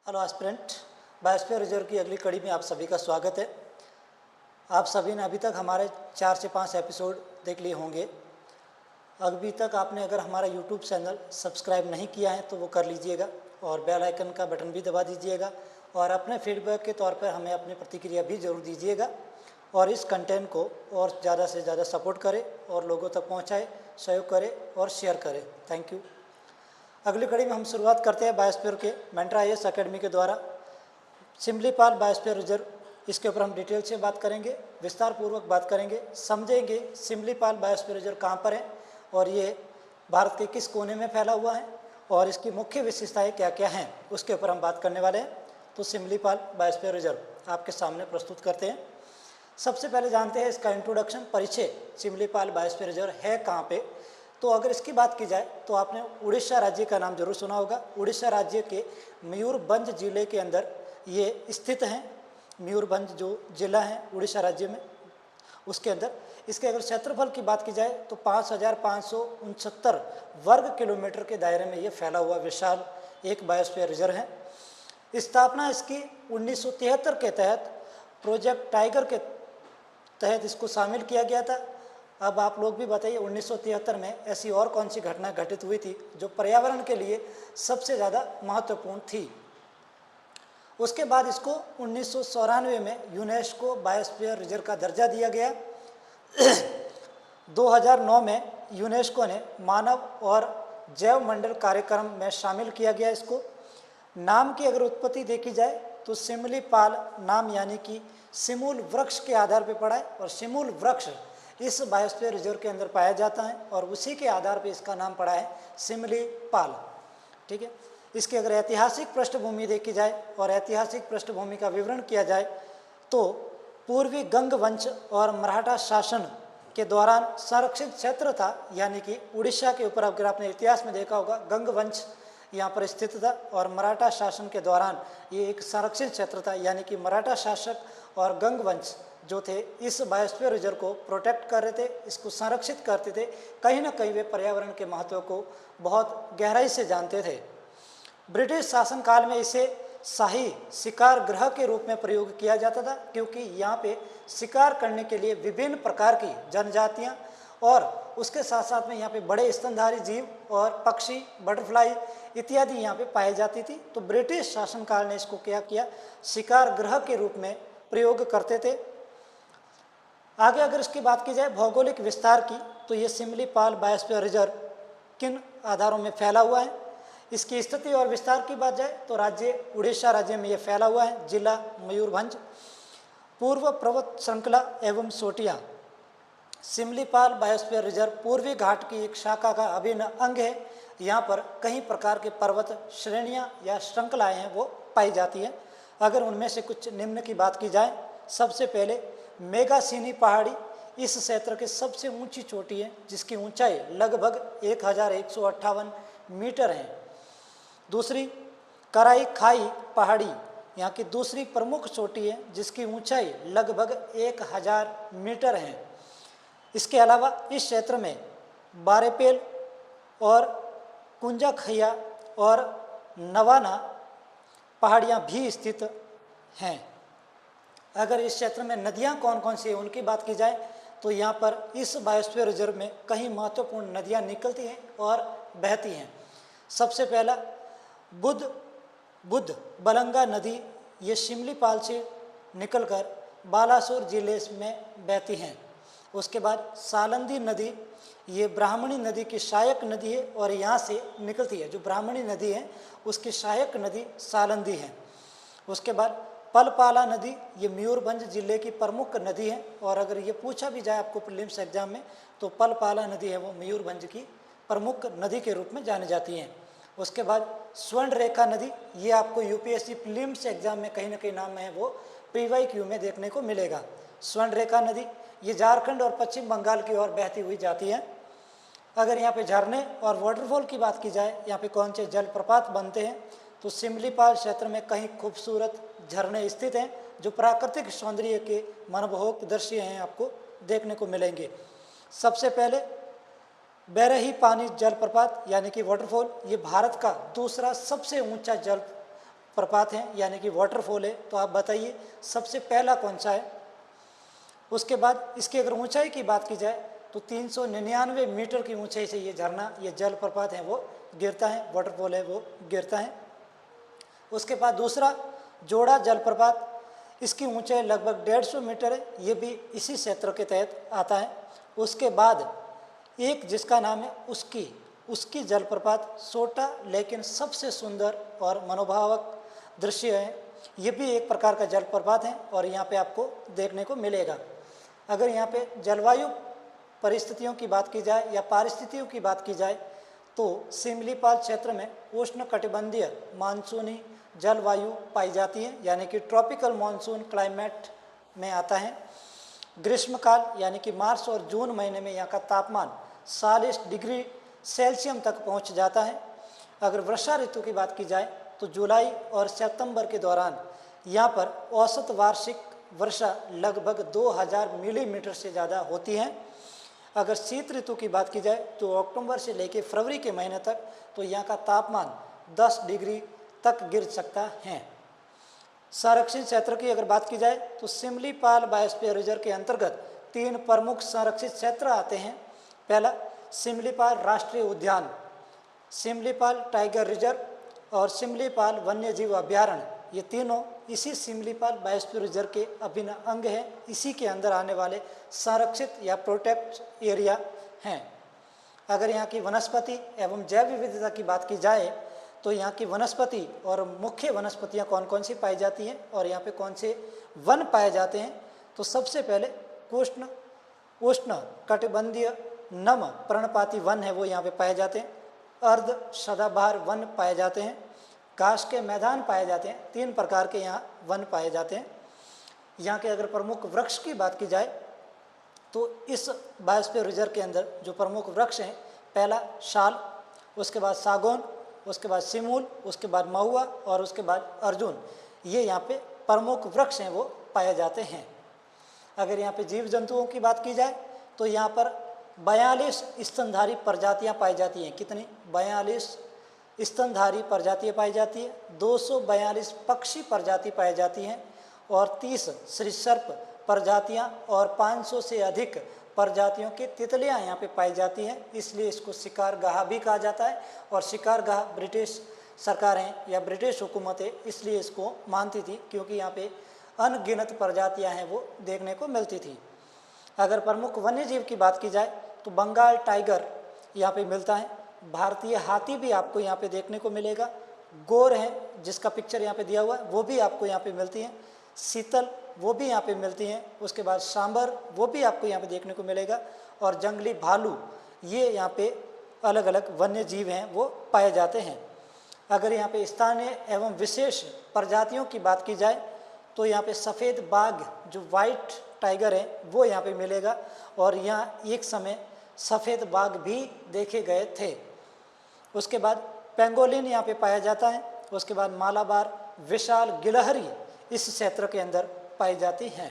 Hello aspirant, biosphere reserve की अगली कड़ी में आप सभी का स्वागत है। आप सभी ने अभी तक हमारे 4 से 5 एपिसोड देख लिए होंगे। अभी तक आपने अगर हमारा यूट्यूब चैनल सब्सक्राइब नहीं किया है तो वो कर लीजिएगा और बेल आइकन का बटन भी दबा दीजिएगा और अपने फीडबैक के तौर पर हमें अपनी प्रतिक्रिया भी ज़रूर दीजिएगा और इस कंटेंट को और ज़्यादा से ज़्यादा सपोर्ट करें और लोगों तक पहुँचाएँ, सहयोग करें और शेयर करें। Thank you. अगली कड़ी में हम शुरुआत करते हैं बायोस्फीयर के मेंट्रा IAS अकेडमी के द्वारा सिमलीपाल बायोस्फीयर रिजर्व। इसके ऊपर हम डिटेल से बात करेंगे, विस्तार पूर्वक बात करेंगे, समझेंगे सिमलीपाल बायोस्फीयर रिजर्व कहाँ पर है और ये भारत के किस कोने में फैला हुआ है और इसकी मुख्य विशेषताएं क्या क्या हैं, उसके ऊपर हम बात करने वाले हैं। तो सिमलीपाल बायोस्फीयर रिजर्व आपके सामने प्रस्तुत करते हैं। सबसे पहले जानते हैं इसका इंट्रोडक्शन, परिचय। सिमलीपाल बायोस्फीयर रिजर्व है कहाँ पे? तो अगर इसकी बात की जाए तो आपने उड़ीसा राज्य का नाम जरूर सुना होगा। उड़ीसा राज्य के मयूरभंज जिले के अंदर ये स्थित हैं। मयूरभंज जो जिला है उड़ीसा राज्य में, उसके अंदर इसके अगर क्षेत्रफल की बात की जाए तो 5,569 वर्ग किलोमीटर के दायरे में ये फैला हुआ विशाल एक बायोस्फीयर रिजर्व है। स्थापना इसकी 1973 के तहत प्रोजेक्ट टाइगर के तहत इसको शामिल किया गया था। अब आप लोग भी बताइए 1973 में ऐसी और कौन सी घटना घटित हुई थी जो पर्यावरण के लिए सबसे ज़्यादा महत्वपूर्ण थी। उसके बाद इसको 1994 में यूनेस्को बायोस्फीयर रिजर्व का दर्जा दिया गया। 2009 में यूनेस्को ने मानव और जैव मंडल कार्यक्रम में शामिल किया गया इसको। नाम की अगर उत्पत्ति देखी जाए तो सिमलीपाल नाम यानी कि सिमूल वृक्ष के आधार पर पड़ा है और सिमूल वृक्ष इस बायोस्फीयर रिजर्व के अंदर पाया जाता है और उसी के आधार पर इसका नाम पड़ा है सिमलीपाल। ठीक है। इसकी अगर ऐतिहासिक पृष्ठभूमि देखी जाए और ऐतिहासिक पृष्ठभूमि का विवरण किया जाए तो पूर्वी गंग वंश और मराठा शासन के दौरान संरक्षित क्षेत्र था, यानी कि उड़ीसा के ऊपर अगर आपने इतिहास में देखा होगा गंग वंश यहाँ पर स्थित था और मराठा शासन के दौरान ये एक संरक्षित क्षेत्र था, यानी कि मराठा शासक और गंग वंश जो थे इस बायोस्फीयर रिजर्व को प्रोटेक्ट कर रहे थे, इसको संरक्षित करते थे। कहीं ना कहीं वे पर्यावरण के महत्व को बहुत गहराई से जानते थे। ब्रिटिश शासनकाल में इसे शाही शिकार गृह के रूप में प्रयोग किया जाता था, क्योंकि यहाँ पे शिकार करने के लिए विभिन्न प्रकार की जनजातियाँ और उसके साथ साथ में यहाँ पे बड़े स्तनधारी जीव और पक्षी, बटरफ्लाई इत्यादि यहाँ पे पाई जाती थी। तो ब्रिटिश शासनकाल ने इसको क्या किया, शिकार गृह के रूप में प्रयोग करते थे। आगे अगर इसकी बात की जाए भौगोलिक विस्तार की तो ये सिमलीपाल बायोस्फीयर रिजर्व किन आधारों में फैला हुआ है, इसकी स्थिति और विस्तार की बात जाए तो राज्य उड़ीसा राज्य में ये फैला हुआ है। जिला मयूरभंज, पूर्व पर्वत श्रृंखला एवं चोटियाँ। सिमलीपाल बायोस्फीयर रिजर्व पूर्वी घाट की एक शाखा का अभिन्न अंग है। यहाँ पर कई प्रकार के पर्वत श्रेणियाँ या श्रृंखलाएँ हैं वो पाई जाती हैं। अगर उनमें से कुछ निम्न की बात की जाए, सबसे पहले मेगासीनी पहाड़ी इस क्षेत्र की सबसे ऊंची चोटी है जिसकी ऊंचाई लगभग 1158 मीटर है। दूसरी कराई खाई पहाड़ी यहाँ की दूसरी प्रमुख चोटी है जिसकी ऊंचाई लगभग 1000 मीटर है। इसके अलावा इस क्षेत्र में बारेपेल और कुंजाखैया और नवाना पहाड़ियाँ भी स्थित हैं। अगर इस क्षेत्र में नदियाँ कौन कौन सी हैं उनकी बात की जाए तो यहाँ पर इस बायोस्फीयर रिजर्व में कई महत्वपूर्ण नदियाँ निकलती हैं और बहती हैं। सबसे पहला बुद्ध बलंगा नदी, ये सिमलीपाल से निकलकर बालासोर जिले में बहती हैं। उसके बाद सालंदी नदी, ये ब्राह्मणी नदी की सहायक नदी है और यहाँ से निकलती है। जो ब्राह्मणी नदी है उसकी सहायक नदी सालंदी है। उसके बाद पलपाला नदी, ये मयूरभंज जिले की प्रमुख नदी है और अगर ये पूछा भी जाए आपको प्रीलिम्स एग्जाम में तो पलपाला नदी है वो मयूरभंज की प्रमुख नदी के रूप में जानी जाती हैं। उसके बाद स्वर्ण रेखा नदी, ये आपको यूपीएससी प्रीलिम्स एग्जाम में कहीं ना कहीं नाम है वो PYQ में देखने को मिलेगा। स्वर्ण रेखा नदी ये झारखंड और पश्चिम बंगाल की ओर बहती हुई जाती है। अगर यहाँ पे झरने और वाटरफॉल की बात की जाए, यहाँ पे कौन से जलप्रपात बनते हैं, तो सिमलीपाल क्षेत्र में कई खूबसूरत झरने स्थित हैं जो प्राकृतिक सौंदर्य के मनमोहक दृश्य हैं आपको देखने को मिलेंगे। सबसे पहले बैरही पानी जलप्रपात यानी कि वाटरफॉल, ये भारत का दूसरा सबसे ऊंचा जल प्रपात हैं यानी कि वाटरफॉल है, तो आप बताइए सबसे पहला कौन सा है। उसके बाद इसकी अगर ऊंचाई की बात की जाए तो 399 मीटर की ऊंचाई से ये झरना, ये जलप्रपात है वो गिरता है, वाटरफॉल है वो गिरता है। उसके बाद दूसरा जोड़ा जलप्रपात, इसकी ऊंचाई लगभग 150 मीटर है, ये भी इसी क्षेत्र के तहत आता है। उसके बाद एक जिसका नाम है उसकी जलप्रपात, छोटा लेकिन सबसे सुंदर और मनोभावक दृश्य है, ये भी एक प्रकार का जलप्रपात है और यहाँ पे आपको देखने को मिलेगा। अगर यहाँ पे जलवायु परिस्थितियों की बात की जाए या पारिस्थितियों की बात की जाए तो सिमलीपाल क्षेत्र में उष्णकटिबंधीय मानसूनी जलवायु पाई जाती है, यानी कि ट्रॉपिकल मानसून क्लाइमेट में आता है। ग्रीष्मकाल यानी कि मार्च और जून महीने में यहाँ का तापमान 40 डिग्री सेल्सियम तक पहुँच जाता है। अगर वर्षा ऋतु की बात की जाए तो जुलाई और सितंबर के दौरान यहाँ पर औसत वार्षिक वर्षा लगभग 2000 मिलीमीटर से ज़्यादा होती है। अगर शीत ऋतु की बात की जाए तो अक्टूबर से लेकर फरवरी के महीने तक तो यहाँ का तापमान 10 डिग्री तक गिर सकता है। संरक्षित क्षेत्र की अगर बात की जाए तो सिमलीपाल बायोस्फीयर रिजर्व के अंतर्गत 3 प्रमुख संरक्षित क्षेत्र आते हैं। पहला सिमलीपाल राष्ट्रीय उद्यान, सिमलीपाल टाइगर रिजर्व और सिमलीपाल वन्यजीव अभ्यारण्य, ये तीनों इसी सिमलीपाल बायोस्फीयर रिजर्व के अभिन्न अंग हैं, इसी के अंदर आने वाले संरक्षित या प्रोटेक्ट एरिया हैं। अगर यहाँ की वनस्पति एवं जैव विविधता की बात की जाए तो यहाँ की वनस्पति और मुख्य वनस्पतियाँ कौन कौन सी पाई जाती हैं और यहाँ पे कौन से वन पाए जाते हैं, तो सबसे पहले उष्ण कटिबंधीय नम पर्णपाती वन है वो यहाँ पे पाए जाते हैं। अर्ध सदाबहार वन पाए जाते हैं, घास के मैदान पाए जाते हैं, 3 प्रकार के यहाँ वन पाए जाते हैं। यहाँ के अगर प्रमुख वृक्ष की बात की जाए तो इस बायोस्फीयर रिजर्व के अंदर जो प्रमुख वृक्ष हैं, पहला शाल, उसके बाद सागौन, उसके बाद सिमूल, उसके बाद महुआ और उसके बाद अर्जुन, ये यहाँ पे प्रमुख वृक्ष हैं वो पाए जाते हैं। अगर यहाँ पे जीव जंतुओं की बात की जाए तो यहाँ पर 42 स्तनधारी प्रजातियाँ पाई जाती हैं। कितनी? 42 स्तनधारी प्रजातियाँ पाई जाती है, 242 पक्षी प्रजाति पाई जाती हैं और 30 सरीसृप प्रजातियाँ और 500 से अधिक प्रजातियों की तितलियाँ यहाँ पे पाई जाती हैं। इसलिए इसको शिकारगाह भी कहा जाता है और शिकारगाह ब्रिटिश सरकारें या ब्रिटिश हुकूमतें इसलिए इसको मानती थी क्योंकि यहाँ पे अनगिनत प्रजातियाँ हैं वो देखने को मिलती थी। अगर प्रमुख वन्यजीव की बात की जाए तो बंगाल टाइगर यहाँ पे मिलता है, भारतीय हाथी भी आपको यहाँ पे देखने को मिलेगा, गोर है जिसका पिक्चर यहाँ पे दिया हुआ है वो भी आपको यहाँ पे मिलती हैं, शीतल वो भी यहाँ पे मिलती हैं, उसके बाद सांबर वो भी आपको यहाँ पे देखने को मिलेगा और जंगली भालू, ये यहाँ पे अलग अलग वन्य जीव हैं वो पाए जाते हैं। अगर यहाँ पे स्थानीय एवं विशेष प्रजातियों की बात की जाए तो यहाँ पे सफ़ेद बाघ जो वाइट टाइगर है वो यहाँ पे मिलेगा और यहाँ एक समय सफ़ेद बाघ भी देखे गए थे। उसके बाद पेंगोलिन यहाँ पे पाया जाता है, उसके बाद मालाबार विशाल गिलहरी इस क्षेत्र के अंदर पाई जाती हैं।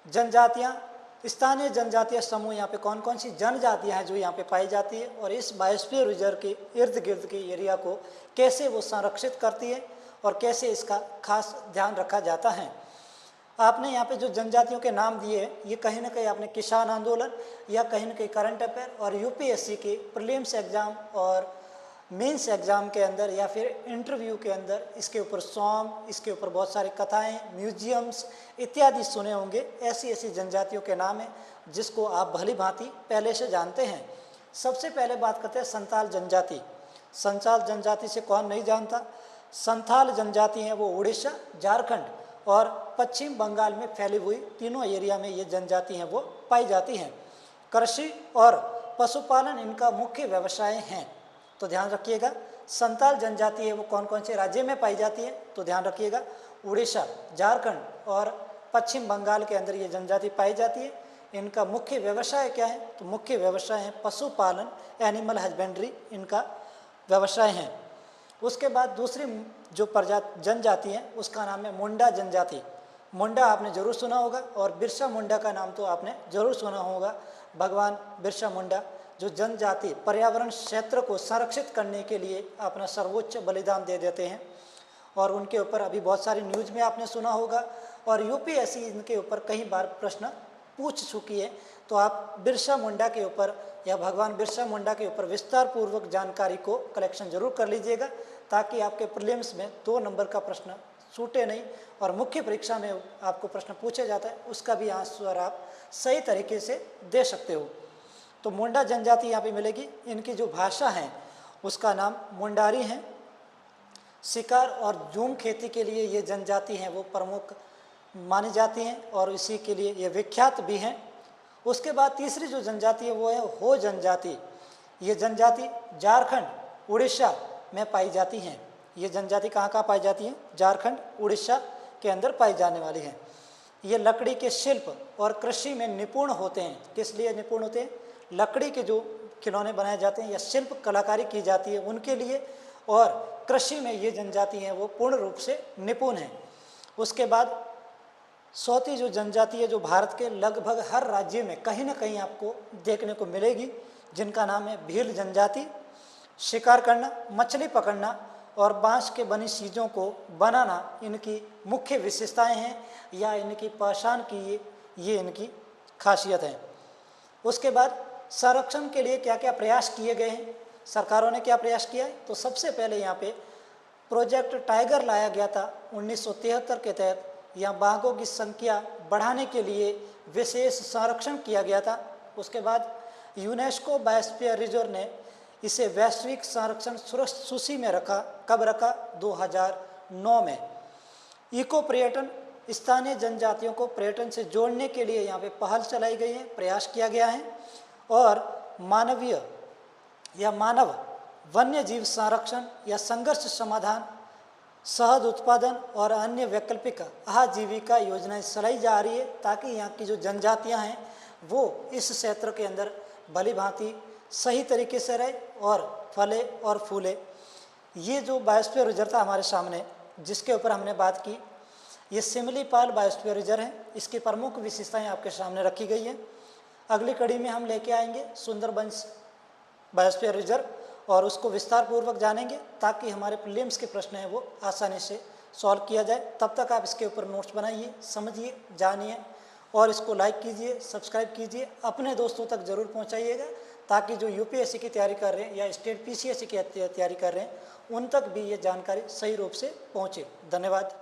जनजातियाँ, स्थानीय जनजातीय समूह यहाँ पे कौन कौन सी जनजातियाँ हैं जो यहाँ पे पाई जाती है और इस बायोस्फीयर रिजर्व के इर्द गिर्द के एरिया को कैसे वो संरक्षित करती है और कैसे इसका खास ध्यान रखा जाता है। आपने यहाँ पे जो जनजातियों के नाम दिए हैं ये कहीं ना कहीं आपने किसान आंदोलन या कहीं ना कहीं करंट अफेयर और यूपीएससी के प्रीलिम्स एग्ज़ाम और मेंस एग्ज़ाम के अंदर या फिर इंटरव्यू के अंदर इसके ऊपर सॉन्ग, इसके ऊपर बहुत सारी कथाएं, म्यूजियम्स इत्यादि सुने होंगे। ऐसी ऐसी जनजातियों के नाम हैं जिसको आप भली भांति पहले से जानते हैं। सबसे पहले बात करते हैं संथाल जनजाति। संथाल जनजाति से कौन नहीं जानता। संथाल जनजाति हैं वो उड़ीसा, झारखंड और पश्चिम बंगाल में फैली हुई तीनों एरिया में ये जनजाति हैं वो पाई जाती हैं। कृषि और पशुपालन इनका मुख्य व्यवसाय हैं, तो ध्यान रखिएगा। संथाल जनजाति है वो कौन कौन से राज्य में पाई जाती है, तो ध्यान रखिएगा उड़ीसा, झारखंड और पश्चिम बंगाल के अंदर ये जनजाति पाई जाती है। इनका मुख्य व्यवसाय क्या है, तो मुख्य व्यवसाय है पशुपालन, एनिमल हस्बेंड्री इनका व्यवसाय है। उसके बाद दूसरी जो जनजाति है उसका नाम है मुंडा जनजाति। मुंडा आपने जरूर सुना होगा और बिरसा मुंडा का नाम तो आपने जरूर सुना होगा। भगवान बिरसा मुंडा जो जनजाति पर्यावरण क्षेत्र को संरक्षित करने के लिए अपना सर्वोच्च बलिदान दे देते हैं। और उनके ऊपर अभी बहुत सारी न्यूज़ में आपने सुना होगा, और यूपीएससी इनके ऊपर कई बार प्रश्न पूछ चुकी है। तो आप बिरसा मुंडा के ऊपर या भगवान बिरसा मुंडा के ऊपर विस्तार पूर्वक जानकारी को कलेक्शन जरूर कर लीजिएगा, ताकि आपके प्रीलिम्स में 2 नंबर का प्रश्न छूटे नहीं, और मुख्य परीक्षा में आपको प्रश्न पूछे जाता है उसका भी आंसर आप सही तरीके से दे सकते हो। तो मुंडा जनजाति यहाँ पे मिलेगी। इनकी जो भाषा है उसका नाम मुंडारी है। शिकार और जूम खेती के लिए ये जनजाति हैं वो प्रमुख मानी जाती हैं और इसी के लिए ये विख्यात भी हैं। उसके बाद तीसरी जो जनजाति है वो है हो जनजाति। ये जनजाति झारखंड, उड़ीसा में पाई जाती हैं। ये जनजाति कहाँ पाई जाती है? झारखंड, उड़ीसा के अंदर पाई जाने वाली हैं। ये लकड़ी के शिल्प और कृषि में निपुण होते हैं। किस लिए निपुण होते हैं? लकड़ी के जो खिलौने बनाए जाते हैं या शिल्प कलाकारी की जाती है उनके लिए, और कृषि में ये जनजाति हैं वो पूर्ण रूप से निपुण हैं। उसके बाद चौथी जो जनजाति है जो भारत के लगभग हर राज्य में कहीं ना कहीं आपको देखने को मिलेगी, जिनका नाम है भील जनजाति। शिकार करना, मछली पकड़ना और बांस के बनी चीज़ों को बनाना इनकी मुख्य विशेषताएं हैं या इनकी पहचान की ये इनकी खासियत है। उसके बाद संरक्षण के लिए क्या क्या प्रयास किए गए हैं, सरकारों ने क्या प्रयास किया है? तो सबसे पहले यहाँ पे प्रोजेक्ट टाइगर लाया गया था 1973 के तहत। यहाँ बाघों की संख्या बढ़ाने के लिए विशेष संरक्षण किया गया था। उसके बाद यूनेस्को बायोस्फीयर रिजर्व ने इसे वैश्विक संरक्षण सूची में रखा। कब रखा? 2009 में। इको पर्यटन, स्थानीय जनजातियों को पर्यटन से जोड़ने के लिए यहाँ पे पहल चलाई गई है, प्रयास किया गया है। और मानवीय या मानव वन्य जीव संरक्षण या संघर्ष समाधान, शहद उत्पादन और अन्य वैकल्पिक आजीविका योजनाएं चलाई जा रही है, ताकि यहाँ की जो जनजातियाँ हैं वो इस क्षेत्र के अंदर भली भांति सही तरीके से रहे और फले और फूले। ये जो बायोस्फीयर रिजर्व था हमारे सामने जिसके ऊपर हमने बात की, ये सिमलीपाल बायोस्फीयर रिजर्व है। इसकी प्रमुख विशेषताएं आपके सामने रखी गई हैं। अगली कड़ी में हम लेके आएंगे सुंदरबंस बायोस्फीयर रिजर्व और उसको विस्तार पूर्वक जानेंगे, ताकि हमारे प्रीलिम्स के प्रश्न हैं वो आसानी से सॉल्व किया जाए। तब तक आप इसके ऊपर नोट्स बनाइए, समझिए, जानिए और इसको लाइक कीजिए, सब्सक्राइब कीजिए, अपने दोस्तों तक ज़रूर पहुंचाइएगा, ताकि जो यूपीएससी की तैयारी कर रहे हैं या स्टेट पीसीएससी की तैयारी कर रहे हैं उन तक भी ये जानकारी सही रूप से पहुंचे। धन्यवाद।